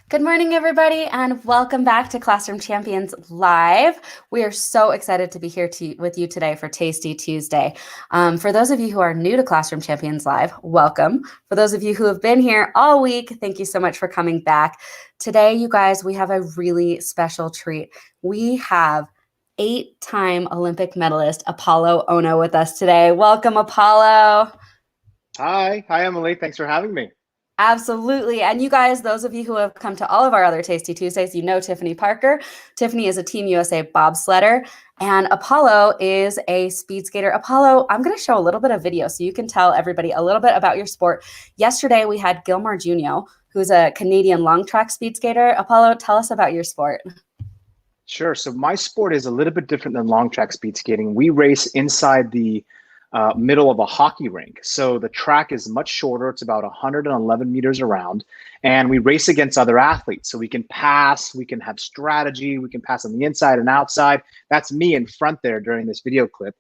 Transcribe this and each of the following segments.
Good morning, everybody, and welcome back to Classroom Champions Live. We are so excited to be here with you today for Tasty Tuesday. For those of you who are new to Classroom Champions Live, welcome. For those of you who have been here all week, thank you so much for coming back. Today, you guys, we have a really special treat. We have 8-time Olympic medalist Apolo Ohno with us today. Welcome, Apolo. Hi, Emily. Thanks for having me. Absolutely. And you guys, those of you who have come to all of our other Tasty Tuesdays, you know Tiffany Parker. Tiffany is a Team USA bobsledder, and Apolo is a speed skater. Apolo, I'm going to show a little bit of video so you can tell everybody a little bit about your sport. Yesterday, we had Gilmore Junio, who's a Canadian long track speed skater. Apolo, tell us about your sport. Sure. So my sport is a little bit different than long track speed skating. We race inside the middle of a hockey rink. So the track is much shorter. It's about 111 meters around. And we race against other athletes. So we can pass, we can have strategy, we can pass on the inside and outside. That's me in front there during this video clip.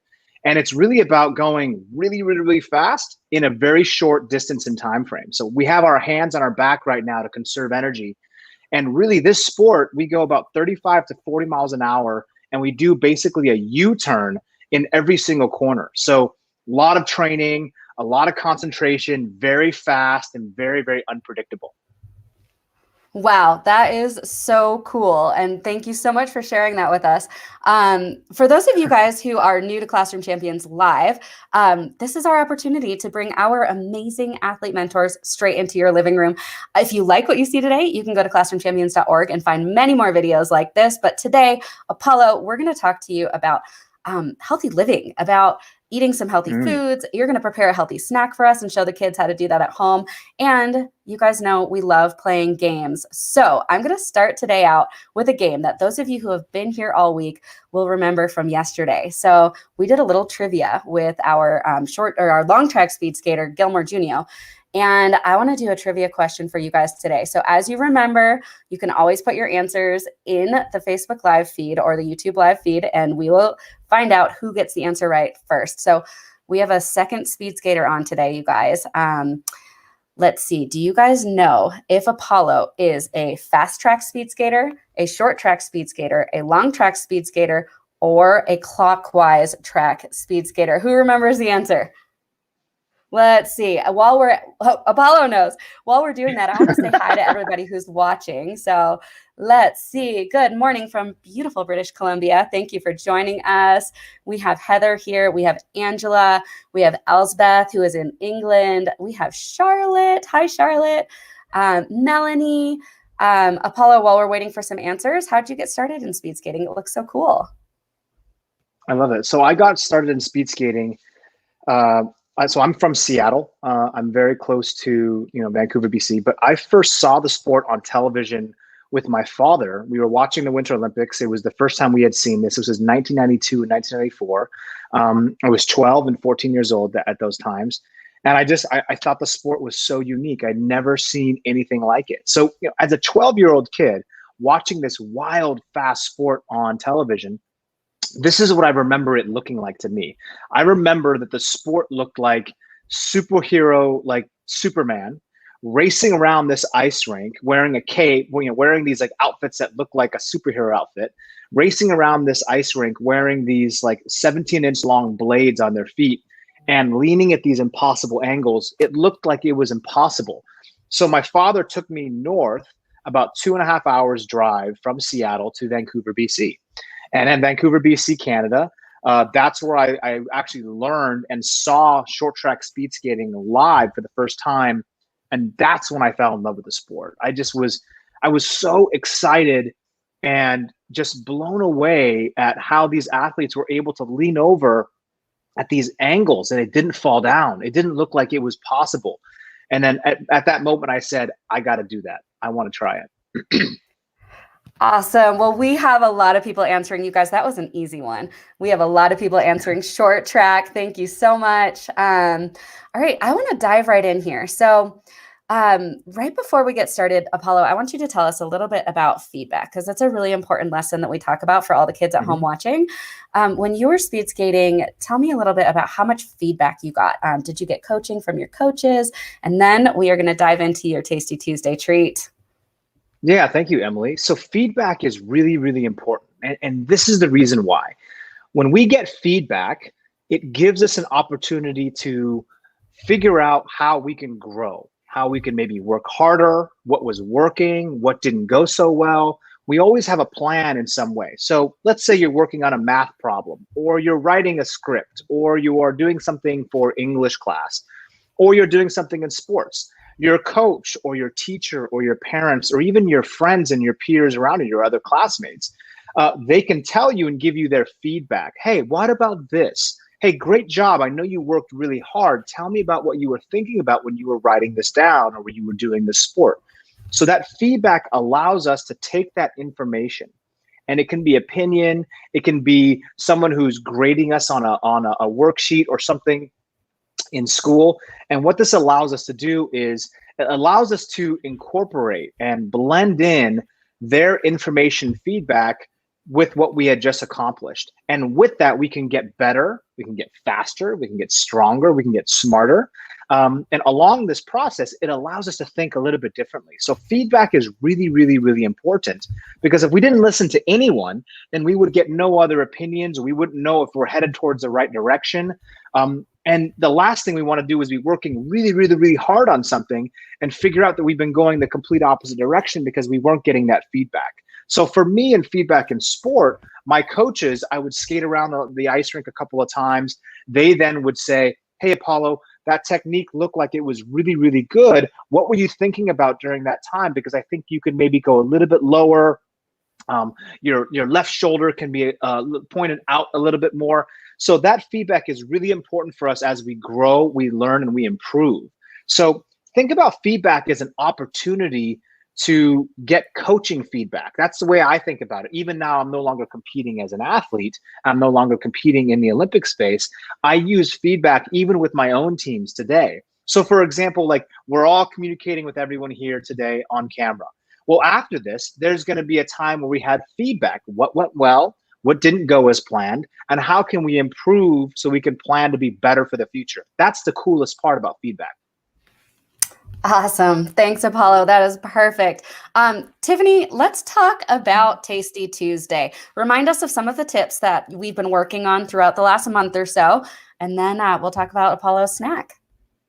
And it's really about going really fast in a very short distance and time frame. So we have our hands on our back right now to conserve energy. And really, this sport, we go about 35 to 40 miles an hour, and we do basically a U-turn in every single corner. So a lot of training, a lot of concentration, very fast and very unpredictable. Wow, that is so cool. And thank you so much for sharing that with us. For those of you guys who are new to Classroom Champions Live, this is our opportunity to bring our amazing athlete mentors straight into your living room. If you like what you see today, you can go to classroomchampions.org and find many more videos like this. But today, Apolo, we're going to talk to you about healthy living, about eating some healthy foods. You're going to prepare a healthy snack for us and show the kids how to do that at home. And you guys know we love playing games. So I'm going to start today out with a game that those of you who have been here all week will remember from yesterday. So we did a little trivia with our our long track speed skater, Gilmore Junio. And I want to do a trivia question for you guys today. So as you remember, you can always put your answers in the Facebook Live feed or the YouTube Live feed, and we will find out who gets the answer right first. So we have a second speed skater on today, you guys. Let's see. Do you guys know if Apolo is a fast track speed skater, a short track speed skater, a long track speed skater, or a clockwise track speed skater? Who remembers the answer? Let's see. Apolo knows. While we're doing that, I want to say hi to everybody who's watching. So let's see. Good morning from beautiful British Columbia. Thank you for joining us. We have Heather here. We have Angela. We have Elsbeth, who is in England. We have Charlotte. Hi, Charlotte. Melanie. Apolo, while we're waiting for some answers, how'd you get started in speed skating? It looks so cool. I love it. So I got started in speed skating. So I'm from Seattle. I'm very close to Vancouver, BC. But I first saw the sport on television with my father. We were watching the Winter Olympics. It was the first time we had seen this. This was 1992 and 1994. I was 12 and 14 years old at those times. And I thought the sport was so unique. I'd never seen anything like it. So as a 12-year-old kid, watching this wild, fast sport on television, this is what I remember it looking like to me. I remember that the sport looked like superhero, like Superman, racing around this ice rink, wearing a cape, wearing these like outfits that look like a superhero outfit, racing around this ice rink, wearing these like 17-inch long blades on their feet and leaning at these impossible angles. It looked like it was impossible. So my father took me north about 2.5 hours drive from Seattle to Vancouver, BC. And in Vancouver, BC, Canada, that's where I actually learned and saw short track speed skating live for the first time. And that's when I fell in love with the sport. I was so excited and just blown away at how these athletes were able to lean over at these angles and it didn't fall down. It didn't look like it was possible. And then at that moment, I said, I got to do that. I want to try it. Awesome. Well, we have a lot of people answering. You guys, that was an easy one. We have a lot of people answering short track. Thank you so much. All right, I want to dive right in here. So right before we get started, Apolo, I want you to tell us a little bit about feedback, because that's a really important lesson that we talk about for all the kids at home watching. When you were speed skating, tell me a little bit about how much feedback you got. Did you get coaching from your coaches? And then we are going to dive into your Tasty Tuesday treat. Yeah, thank you, Emily. So feedback is really, really important. And this is the reason why. When we get feedback, it gives us an opportunity to figure out how we can grow, how we can maybe work harder, what was working, what didn't go so well. We always have a plan in some way. So let's say you're working on a math problem, or you're writing a script, or you are doing something for English class, or you're doing something in sports. Your coach or your teacher or your parents or even your friends and your peers around you, your other classmates, they can tell you and give you their feedback. Hey, what about this? Hey, great job. I know you worked really hard. Tell me about what you were thinking about when you were writing this down or when you were doing this sport. So that feedback allows us to take that information, and it can be opinion. It can be someone who's grading us on a worksheet or something in school. And what this allows us to do is it allows us to incorporate and blend in their information feedback with what we had just accomplished. And with that, we can get better, we can get faster, we can get stronger, we can get smarter. And along this process, it allows us to think a little bit differently. So feedback is really, really, really important, because if we didn't listen to anyone, then we would get no other opinions. We wouldn't know if we're headed towards the right direction. And the last thing we want to do is be working really, really, really hard on something and figure out that we've been going the complete opposite direction because we weren't getting that feedback. So for me, in feedback in sport, my coaches, I would skate around the ice rink a couple of times. They then would say, hey, Apollo, that technique looked like it was really, really good. What were you thinking about during that time? Because I think you could maybe go a little bit lower. Your left shoulder can be pointed out a little bit more. So that feedback is really important for us as we grow, we learn, and we improve. So think about feedback as an opportunity to get coaching feedback. That's the way I think about it. Even now, I'm no longer competing as an athlete. I'm no longer competing in the Olympic space. I use feedback even with my own teams today. So for example, like we're all communicating with everyone here today on camera. Well, after this, there's going to be a time where we had feedback. What went well? What didn't go as planned? And how can we improve so we can plan to be better for the future? That's the coolest part about feedback. Awesome. Thanks, Apollo. That is perfect. Tiffany, let's talk about Tasty Tuesday. Remind us of some of the tips that we've been working on throughout the last month or so, and then we'll talk about Apollo's snack.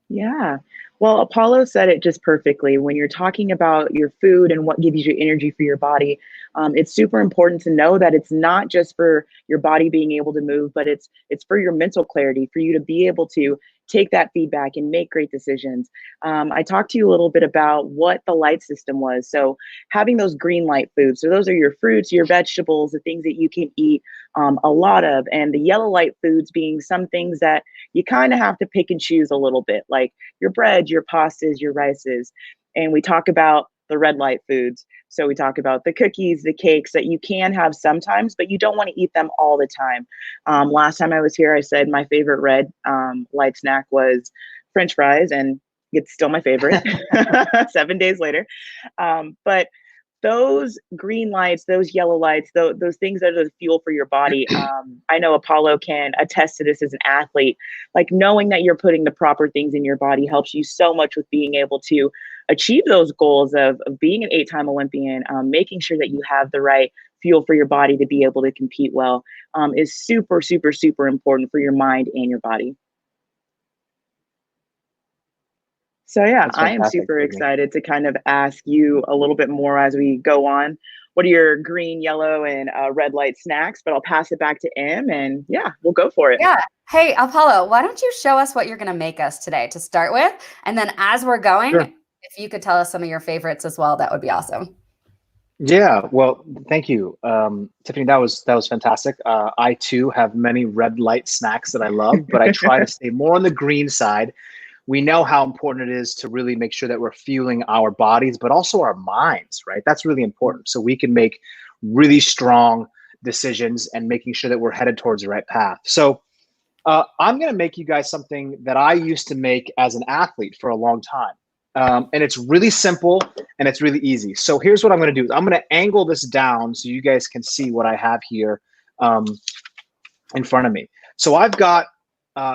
Yeah. Well, Apollo said it just perfectly. When you're talking about your food and what gives you energy for your body, it's super important to know that it's not just for your body being able to move, but it's for your mental clarity, for you to be able to take that feedback and make great decisions. I talked to you a little bit about what the light system was. So having those green light foods, so those are your fruits, your vegetables, the things that you can eat a lot of, and the yellow light foods being some things that you kind of have to pick and choose a little bit, like your bread, your pastas, your rices. And we talk about the red light foods. So we talk about the cookies, the cakes that you can have sometimes, but you don't want to eat them all the time. Last time I was here, I said my favorite red light snack was French fries, and it's still my favorite 7 days later. But those green lights, those yellow lights, those things that are the fuel for your body. I know Apollo can attest to this as an athlete. Like knowing that you're putting the proper things in your body helps you so much with being able to achieve those goals of being an 8-time Olympian, making sure that you have the right fuel for your body to be able to compete well is super, super, super important for your mind and your body. So yeah, I am super excited to kind of ask you a little bit more as we go on. What are your green, yellow, and red light snacks? But I'll pass it back to Em, and yeah, we'll go for it. Yeah. Hey, Apollo, why don't you show us what you're going to make us today to start with? And then as we're going, Sure. if you could tell us some of your favorites as well, that would be awesome. Yeah, well, thank you, Tiffany. That was fantastic. I too have many red light snacks that I love, but I try to stay more on the green side. We know how important it is to really make sure that we're fueling our bodies, but also our minds, right? That's really important. So we can make really strong decisions and making sure that we're headed towards the right path. So I'm going to make you guys something that I used to make as an athlete for a long time. And it's really simple and it's really easy. So here's what I'm going to do. I'm going to angle this down so you guys can see what I have here in front of me. So I've got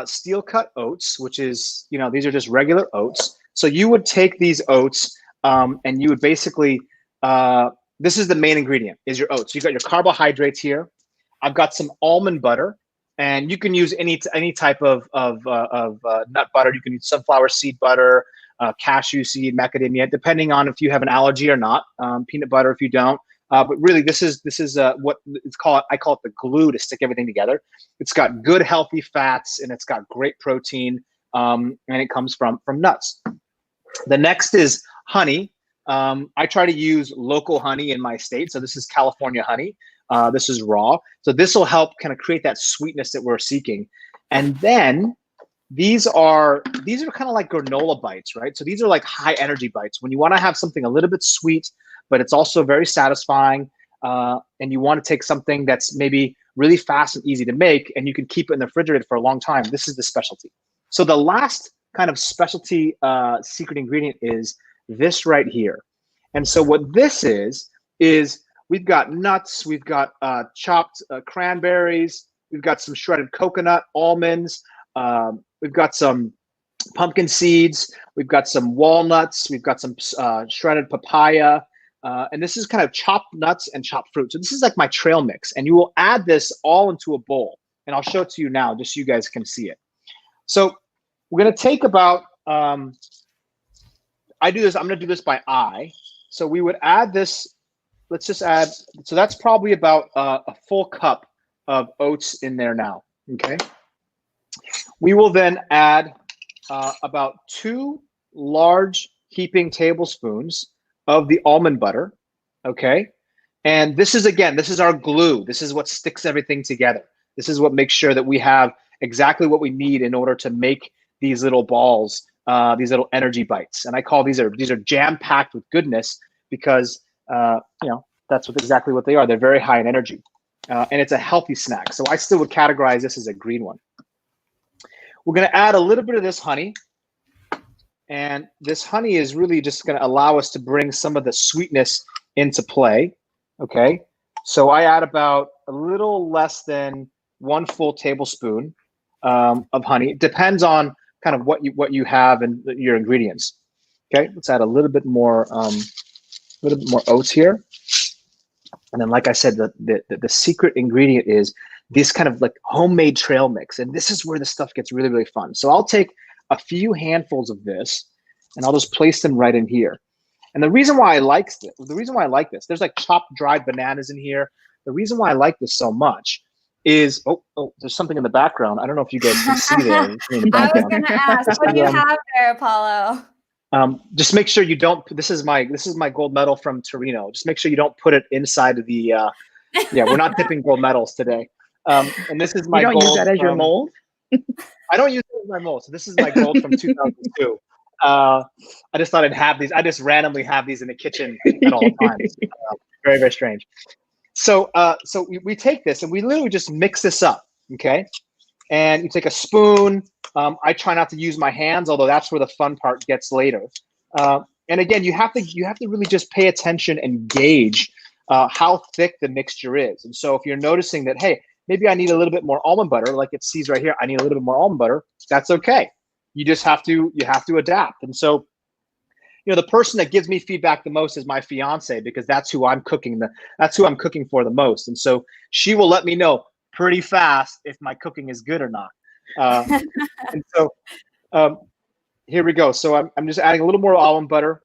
steel cut oats, which is, these are just regular oats. So you would take these oats and you would basically this is the main ingredient, is your oats. You got your carbohydrates here. I've got some almond butter, and you can use any type of nut butter. You can use sunflower seed butter, cashew seed, macadamia, depending on if you have an allergy or not. Peanut butter if you don't. But really, this is what it's called. I call it the glue to stick everything together. It's got good healthy fats, and it's got great protein, and it comes from nuts. The next is honey. I try to use local honey in my state. So this is California honey. This is raw. So this will help kind of create that sweetness that we're seeking. And then these are kind of like granola bites, right? So these are like high energy bites. When you want to have something a little bit sweet, but it's also very satisfying, and you want to take something that's maybe really fast and easy to make, and you can keep it in the refrigerator for a long time, this is the specialty. So the last kind of specialty secret ingredient is this right here. And so what this is we've got nuts, we've got chopped cranberries, we've got some shredded coconut, almonds, we've got some pumpkin seeds, we've got some walnuts, we've got some shredded papaya, and this is kind of chopped nuts and chopped fruit. So this is like my trail mix, and you will add this all into a bowl, and I'll show it to you now just so you guys can see it. So we're gonna take about, I'm gonna do this by eye. So we would add this, let's just add, so that's probably about a full cup of oats in there now, okay? We will then add about 2 large heaping tablespoons of the almond butter, okay? And this is, again, this is our glue. This is what sticks everything together. This is what makes sure that we have exactly what we need in order to make these little balls, these little energy bites. And I call these are jam-packed with goodness because, that's exactly what they are. They're very high in energy. And it's a healthy snack. So I still would categorize this as a green one. We're gonna add a little bit of this honey. And this honey is really just gonna allow us to bring some of the sweetness into play, okay? So I add about a little less than 1 full tablespoon of honey. It depends on kind of what you have and your ingredients. Okay, let's add a little bit more oats here. And then, like I said, the secret ingredient is this kind of like homemade trail mix. And this is where the stuff gets really, really fun. So I'll take a few handfuls of this and I'll just place them right in here. And the reason why I like this, there's like chopped dried bananas in here. The reason why I like this so much is, oh, there's something in the background. I don't know if you guys can see there. In the I was going to ask, what do you have there, Apolo? Just make sure you don't. This is my gold medal from Torino. Just make sure you don't put it inside of the. Yeah, we're not tipping gold medals today. And this is my. You don't gold use that as your mold. I don't use it as my mold. So this is my gold from 2002. I just thought I'd have these. I just randomly have these in the kitchen at all times. Very, very strange. So we take this and we literally just mix this up, okay? And you take a spoon. I try not to use my hands, although that's where the fun part gets later. And again, you have to really just pay attention and gauge how thick the mixture is. And so if you're noticing that, hey, maybe I need a little bit more almond butter, like it sees right here, I need a little bit more almond butter, that's okay. You just have to adapt. And so, the person that gives me feedback the most is my fiance, because that's who I'm cooking for the most. And so she will let me know pretty fast if my cooking is good or not. And so here we go. So I'm just adding a little more almond butter.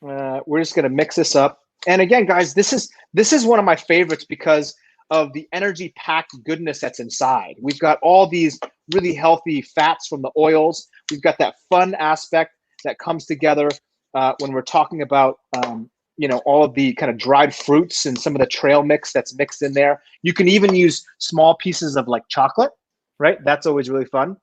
We're just gonna mix this up. And again, guys, this is one of my favorites because of the energy packed goodness that's inside. We've got all these really healthy fats from the oils. We've got that fun aspect that comes together when we're talking about all of the kind of dried fruits and some of the trail mix that's mixed in there. You can even use small pieces of like chocolate, right? That's always really fun.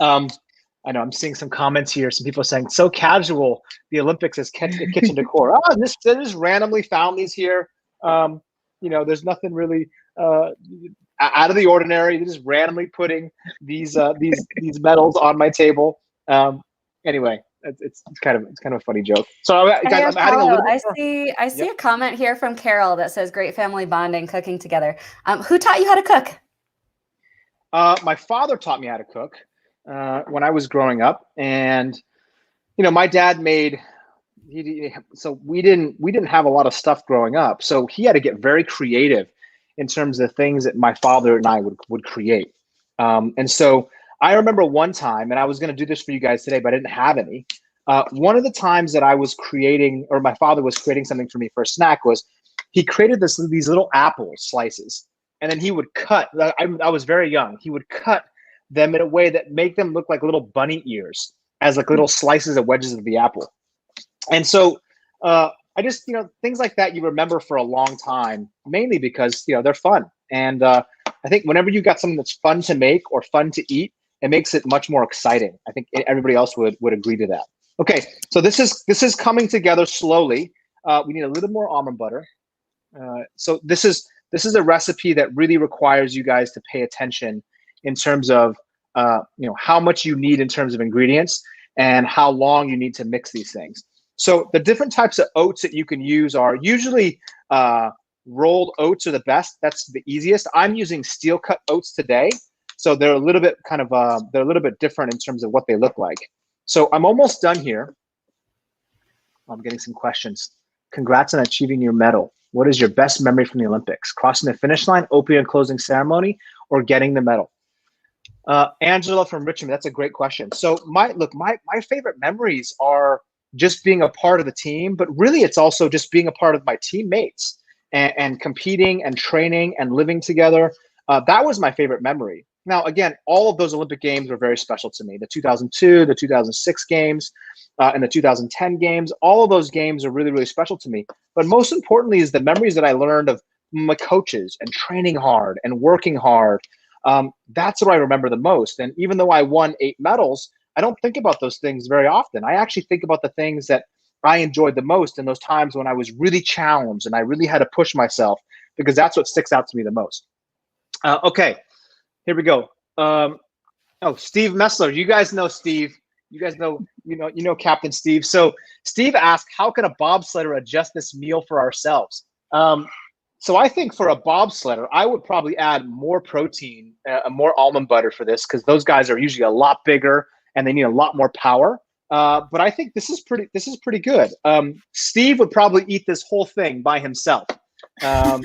I know I'm seeing some comments here. Some people are saying, so casual, the Olympics is kitchen decor. Oh, they just randomly found these here. There's nothing really out of the ordinary. They're just randomly putting these medals on my table. Anyway, it's kind of a funny joke. So guys, I'm adding a little. I see a comment here from Carol that says, "Great family bonding, cooking together." Who taught you how to cook? My father taught me how to cook when I was growing up, and my dad so we didn't have a lot of stuff growing up. So he had to get very creative in terms of things that my father and I would create. And so I remember one time, and I was going to do this for you guys today, but I didn't have any. One of the times that I was creating, or my father was creating something for me for a snack, was he created these little apple slices, and then he would cut. I was very young. He would cut them in a way that make them look like little bunny ears, as like little slices of wedges of the apple. And so I just, things like that you remember for a long time, mainly because, they're fun. And I think whenever you got something that's fun to make or fun to eat, it makes it much more exciting. I think everybody else would agree to that. Okay, so this is coming together slowly. We need a little more almond butter. So this is a recipe that really requires you guys to pay attention in terms of how much you need in terms of ingredients and how long you need to mix these things. So the different types of oats that you can use are usually rolled oats are the best. That's the easiest. I'm using steel cut oats today, so they're a little bit they're a little bit different in terms of what they look like. So I'm almost done here. I'm getting some questions. Congrats on achieving your medal. What is your best memory from the Olympics? Crossing the finish line, opening and closing ceremony, or getting the medal? Angela from Richmond, that's a great question. So my favorite memories are just being a part of the team, but really it's also just being a part of my teammates and competing and training and living together. That was my favorite memory. Now, again, all of those Olympic games were very special to me. The 2002, the 2006 games, and the 2010 games, all of those games are really, really special to me. But most importantly is the memories that I learned of my coaches and training hard and working hard. That's what I remember the most. And even though I won 8 medals, I don't think about those things very often. I actually think about the things that I enjoyed the most in those times when I was really challenged and I really had to push myself, because that's what sticks out to me the most. Okay, here we go. Steve Messler, you guys know Steve. You guys know, you know Captain Steve. So Steve asked, how can a bobsledder adjust this meal for ourselves? So I think for a bobsledder, I would probably add more protein, more almond butter for this, because those guys are usually a lot bigger and they need a lot more power. But I think this is pretty good. Steve would probably eat this whole thing by himself. Yeah,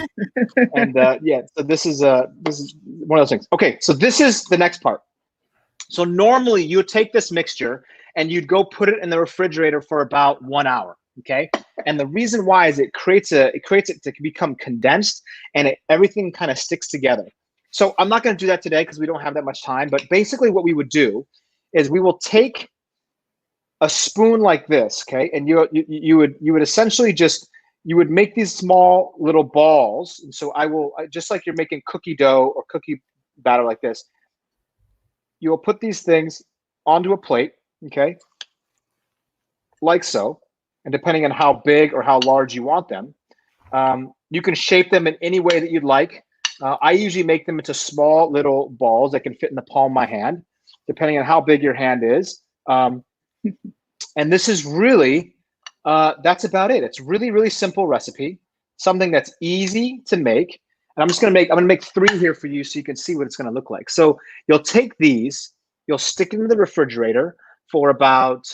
so this is one of those things. Okay, so this is the next part. So normally you would take this mixture and you'd go put it in the refrigerator for about 1 hour. Okay, and the reason why is it creates it to become condensed and everything kind of sticks together. So I'm not going to do that today because we don't have that much time. But basically, what we would do is we will take a spoon like this, okay, and you would essentially you would make these small little balls. And so just like you're making cookie dough or cookie batter like this, you will put these things onto a plate, okay, like so. And depending on how big or how large you want them, you can shape them in any way that you'd like. I usually make them into small little balls that can fit in the palm of my hand, depending on how big your hand is. And this is really, that's about it. It's really, really simple recipe, something that's easy to make. And I'm gonna make 3 here for you so you can see what it's gonna look like. So you'll take these, you'll stick them in the refrigerator for about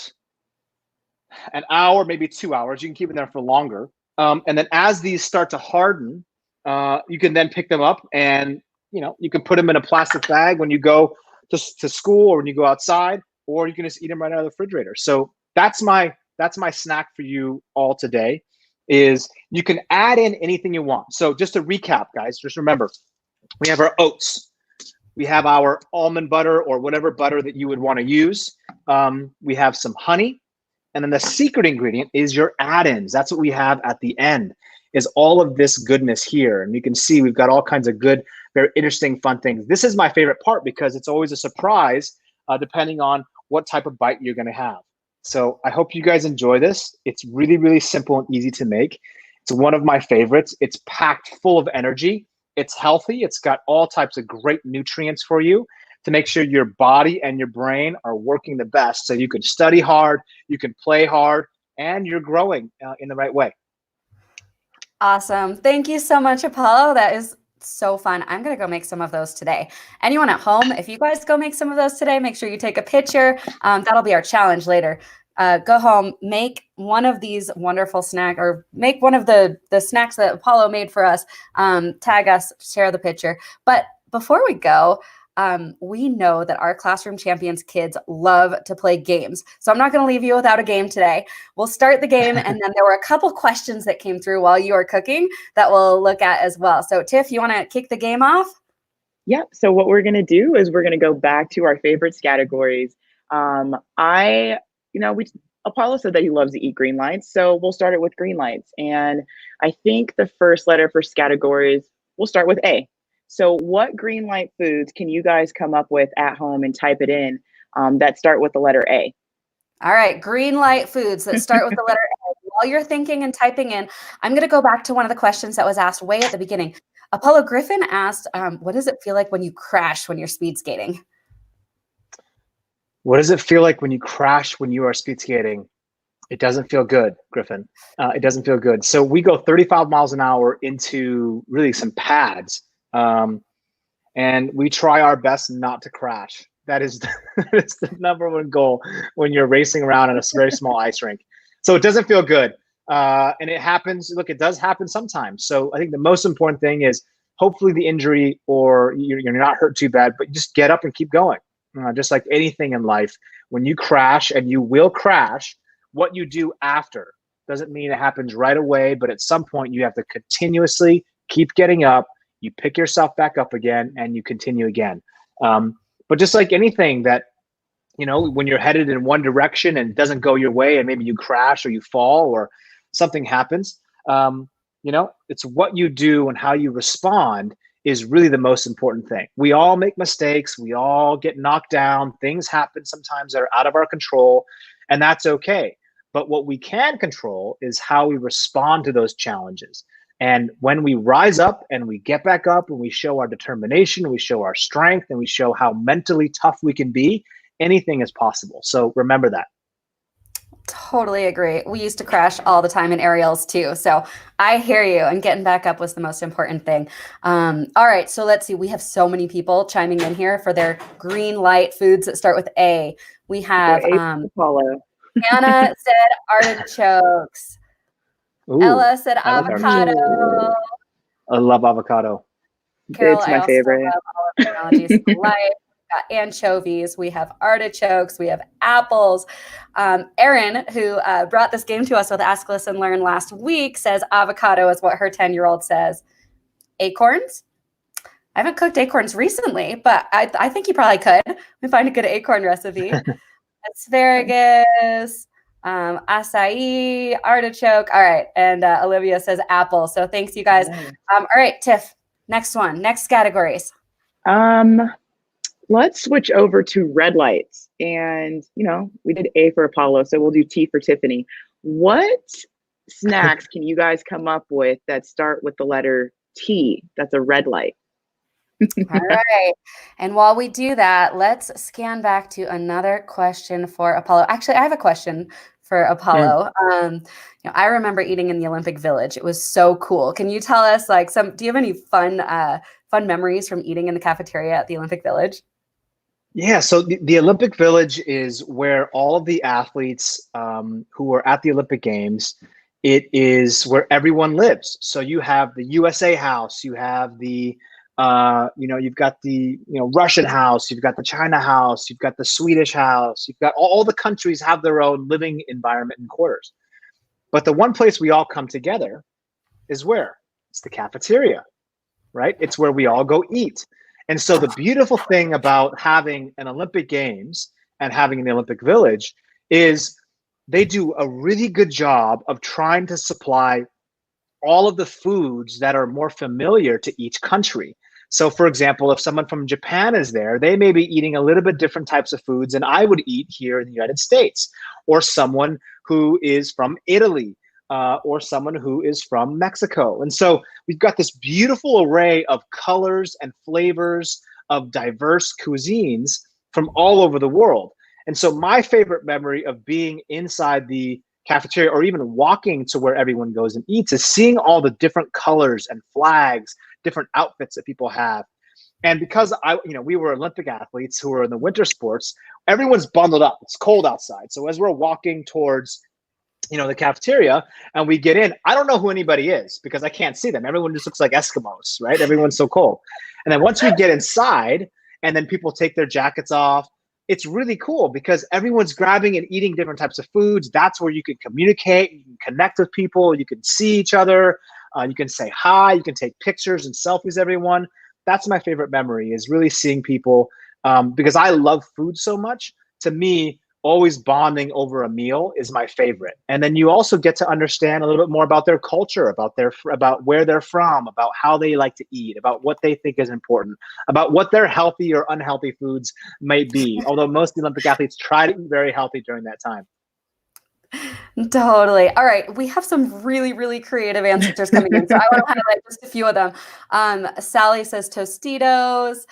an hour, maybe 2 hours. You can keep them there for longer. And then as these start to harden, you can then pick them up and, you can put them in a plastic bag when you go to school or when you go outside, or you can just eat them right out of the refrigerator. So that's my snack for you all today. Is you can add in anything you want. So just to recap, guys, just remember, we have our oats. We have our almond butter or whatever butter that you would want to use. We have some honey. And then the secret ingredient is your add-ins. That's what we have at the end, is all of this goodness here. And you can see we've got all kinds of good, very interesting, fun things. This is my favorite part because it's always a surprise depending on what type of bite you're going to have. So I hope you guys enjoy this. It's really, really simple and easy to make. It's one of my favorites. It's packed full of energy. It's healthy. It's got all types of great nutrients for you to make sure your body and your brain are working the best, so you can study hard, you can play hard, and you're growing in the right way. Awesome. Thank you so much, Apolo. That is so fun. I'm going to go make some of those today. Anyone at home, if you guys go make some of those today, make sure you take a picture. That'll be our challenge later. go home, make one of these wonderful snack, or make one of the snacks that Apolo made for us. Tag us, share the picture. But before we go, we know that our Classroom Champions kids love to play games. So I'm not going to leave you without a game today. We'll start the game, and then there were a couple questions that came through while you were cooking that we'll look at as well. So Tiff, you want to kick the game off? Yep. So what we're going to do is we're going to go back to our favorite categories. Apollo said that he loves to eat green lights, so we'll start it with green lights. And I think the first letter for categories, we'll start with A. So what green light foods can you guys come up with at home and type it in that start with the letter A? All right, green light foods that start with the letter A. While you're thinking and typing in, I'm going to go back to one of the questions that was asked way at the beginning. Apollo Griffin asked, what does it feel like when you crash when you're speed skating? What does it feel like when you crash when you are speed skating? It doesn't feel good, Griffin. It doesn't feel good. So we go 35 miles an hour into really some pads, and we try our best not to crash. That is the number one goal when you're racing around in a very small ice rink. So it doesn't feel good. And it happens. Look, it does happen sometimes. So I think the most important thing is hopefully the injury, or you're not hurt too bad, but just get up and keep going. Just like anything in life, when you crash, and you will crash, what you do after doesn't mean it happens right away, but at some point you have to continuously keep getting up. You pick yourself back up again, and you continue again. But just like anything that, when you're headed in one direction and it doesn't go your way, and maybe you crash or you fall or something happens, it's what you do and how you respond is really the most important thing. We all make mistakes. We all get knocked down. Things happen sometimes that are out of our control, and that's okay. But what we can control is how we respond to those challenges. And when we rise up and we get back up and we show our determination, we show our strength, and we show how mentally tough we can be, anything is possible. So remember that. Totally agree. We used to crash all the time in aerials too. So I hear you, and getting back up was the most important thing. All right. So let's see. We have so many people chiming in here for their green light foods that start with A. We have Apollo. Anna said artichokes. Ooh, Ella said avocado. I love avocado. Carol, It's my favorite. Love all of the analogies to life. We got anchovies, we have artichokes, we have apples. Erin, who brought this game to us with Ask, Listen, Learn last week, says avocado is what her 10-year-old says. Acorns? I haven't cooked acorns recently, but I think you probably could. We find a good acorn recipe. Asparagus, acai, artichoke. All right. And Olivia says apple. So thanks, you guys. All right, Tiff, next one. Next categories. Let's switch over to red lights. And, we did A for Apollo, so we'll do T for Tiffany. What snacks can you guys come up with that start with the letter T? That's a red light. All right. And while we do that, let's scan back to another question for Apollo. Actually, I have a question for Apollo. I remember eating in the Olympic Village. It was so cool. Can you tell us do you have any fun memories from eating in the cafeteria at the Olympic Village? Yeah, so the Olympic Village is where all of the athletes who were at the Olympic Games, it is where everyone lives. So you have the USA house, you have the, you've got the, Russian house, you've got the China house, you've got the Swedish house, you've got all the countries have their own living environment and quarters. But the one place we all come together is where? It's the cafeteria, right? It's where we all go eat. And so the beautiful thing about having an Olympic Games and having the Olympic Village is they do a really good job of trying to supply all of the foods that are more familiar to each country. So for example, if someone from Japan is there, they may be eating a little bit different types of foods than I would eat here in the United States, or someone who is from Italy, or someone who is from Mexico. And so we've got this beautiful array of colors and flavors of diverse cuisines from all over the world. And so my favorite memory of being inside the cafeteria, or even walking to where everyone goes and eats, is seeing all the different colors and flags, different outfits that people have. And because we were Olympic athletes who were in the winter sports, everyone's bundled up. It's cold outside. So as we're walking towards, the cafeteria and we get in, I don't know who anybody is because I can't see them. Everyone just looks like Eskimos, right? Everyone's so cold. And then once we get inside and then people take their jackets off, it's really cool because everyone's grabbing and eating different types of foods. That's where you can communicate, you can connect with people, you can see each other, you can say hi, you can take pictures and selfies, everyone. That's my favorite memory, is really seeing people, because I love food so much. To me, always bonding over a meal is my favorite. And then you also get to understand a little bit more about their culture, about where they're from, about how they like to eat, about what they think is important, about what their healthy or unhealthy foods might be. Although most Olympic athletes try to eat very healthy during that time. Totally. All right. We have some really, really creative answers coming in. So I want to highlight just a few of them. Sally says Tostitos.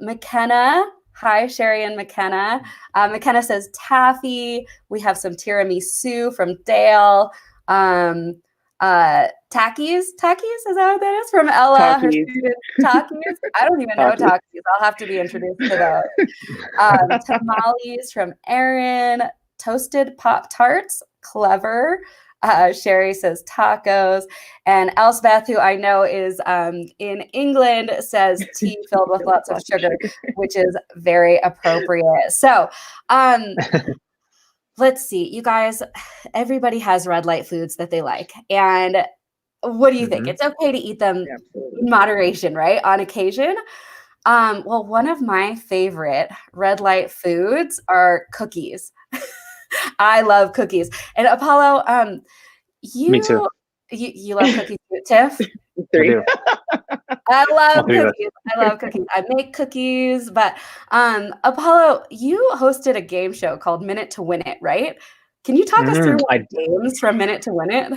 McKenna. Hi, Sherry and McKenna. McKenna says taffy. We have some tiramisu from Dale. Takis. Takis, is that what that is? From Ella. Takis. Her student, Takis. I don't even know Takis. I'll have to be introduced to those. Tamales from Erin. Toasted Pop-Tarts, clever. Sherry says tacos. And Elspeth, who I know is in England, says tea filled with lots of sugar, which is very appropriate. So let's see. You guys, everybody has red light foods that they like. And what do you think? It's okay to eat them in moderation, right? On occasion. Well, one of my favorite red light foods are cookies. I love cookies. And Apolo, Me too. You love cookies too, Tiff? Three. I love cookies. I love cookies. I make cookies, but Apolo, you hosted a game show called Minute to Win It, right? Can you talk us through games from Minute to Win It?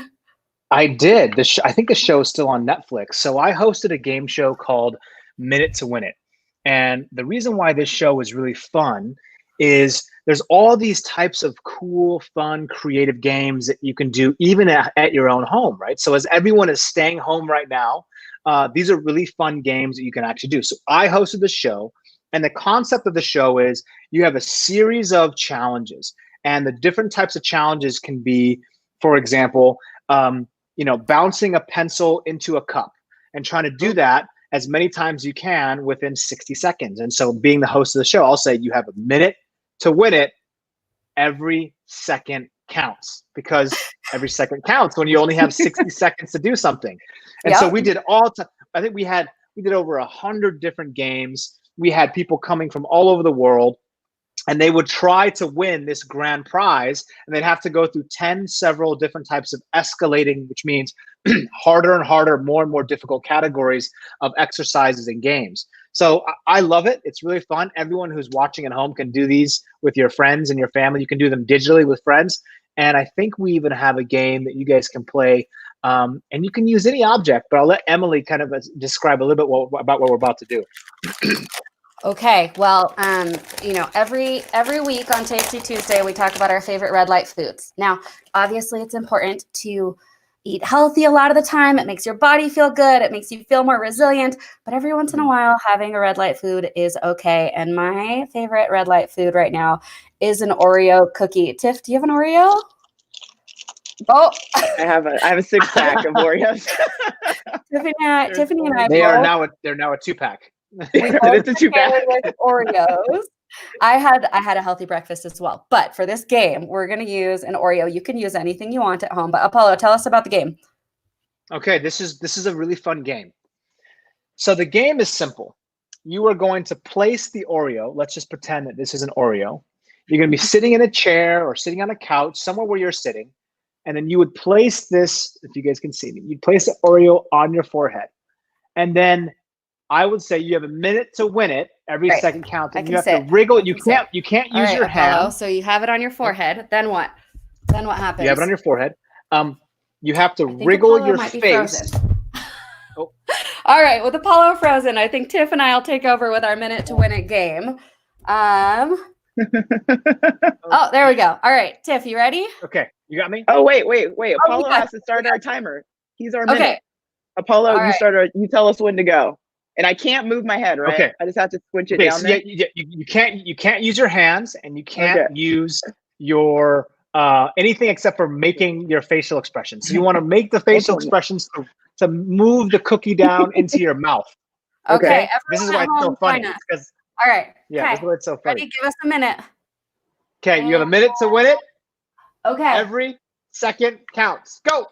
I did. I think the show is still on Netflix. So I hosted a game show called Minute to Win It. And the reason why this show was really fun is there's all these types of cool, fun, creative games that you can do even at your own home, right? So as everyone is staying home right now, these are really fun games that you can actually do. So I hosted the show, and the concept of the show is you have a series of challenges, and the different types of challenges can be, for example, bouncing a pencil into a cup and trying to do that as many times as you can within 60 seconds. And so being the host of the show, I'll say you have a minute to win it. Every second counts, because every second counts when you only have 60 seconds to do something. And so we did I think we did over 100 different games. We had people coming from all over the world, and they would try to win this grand prize, and they'd have to go through several different types of escalating, which means harder and harder, more and more difficult categories of exercises and games. So I love it. It's really fun. Everyone who's watching at home can do these with your friends and your family. You can do them digitally with friends. And I think we even have a game that you guys can play. And you can use any object, but I'll let Emily kind of describe a little bit about what we're about to do. Okay, well, every week on Tasty Tuesday, we talk about our favorite red light foods. Now, obviously, it's important to eat healthy a lot of the time. It makes your body feel good. It makes you feel more resilient. But every once in a while, having a red light food is okay. And my favorite red light food right now is an Oreo cookie. Tiff, do you have an Oreo? Oh, I have a 6-pack of Oreos. Tiffany and I. They're now a 2-pack. It's a 2-pack with Oreos. I had a healthy breakfast as well, but for this game, we're going to use an Oreo. You can use anything you want at home, but Apolo, tell us about the game. Okay, this is a really fun game. So the game is simple. You are going to place the Oreo. Let's just pretend that this is an Oreo. You're going to be sitting in a chair or sitting on a couch, somewhere where you're sitting, and then you would place this, if you guys can see me, you'd place the Oreo on your forehead, and then I would say you have a minute to win it. Every second counts, and you have to wriggle. You can't use your hand. So you have it on your forehead. Then what? Then what happens? You have it on your forehead. You have to wriggle your face. Oh. All right, with Apolo frozen, I think Tiff and I will take over with our minute to win it game. Oh, there we go. All right, Tiff, you ready? Okay, you got me. Oh, wait. Apolo has to start our timer. He's our minute. Okay. Apolo, right. You tell us when to go. And I can't move my head, right? Okay. I just have to squinch it Okay, down so there. you can't use your hands, and you can't Okay. use your anything except for making your facial expressions. So you want to make the facial Okay. expressions to move the cookie down into your mouth. Okay, This is everyone why at it's so home, funny. join us. Because All right. this Okay. is why it's so funny. Ready? Give us a minute. Okay, you have a minute to win it. Okay. Every second counts. Go.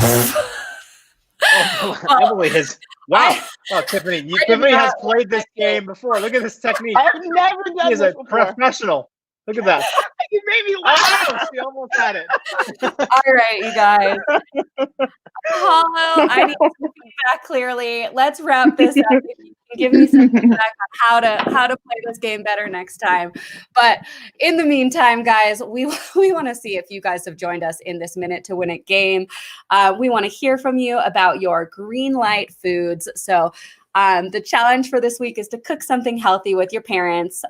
Oh, Well, Emily has. Wow. Oh, Tiffany, Tiffany has played this game before. Look at this technique. I've never done She is this a before. professional. Look at that. You made me Oh, laugh. she almost had it. all right, you guys. Apollo, I need some feedback clearly. Let's wrap this up. If you can give me some feedback on how to play this game better next time. But in the meantime, guys, we want to see if you guys have joined us in this Minute to Win It game. We want to hear from you about your green light foods. So the challenge for this week is to cook something healthy with your parents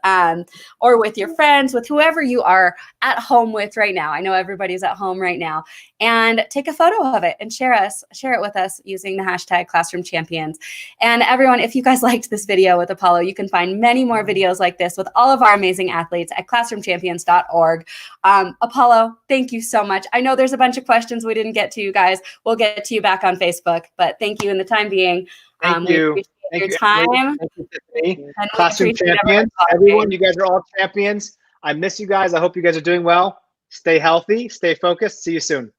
or with your friends, with whoever you are at home with right now. I know everybody's at home right now. And take a photo of it and share it with us using the hashtag Classroom Champions. And everyone, if you guys liked this video with Apollo, you can find many more videos like this with all of our amazing athletes at classroomchampions.org. Apollo, thank you so much. I know there's a bunch of questions we didn't get to, you guys. We'll get to you back on Facebook, but thank you in the time being. Thank you. We appreciate Thank your you, time. Emily. Thank you, Tiffany. And Classroom champions. Everyone, you guys are all champions. I miss you guys. I hope you guys are doing well. Stay healthy. Stay focused. See you soon.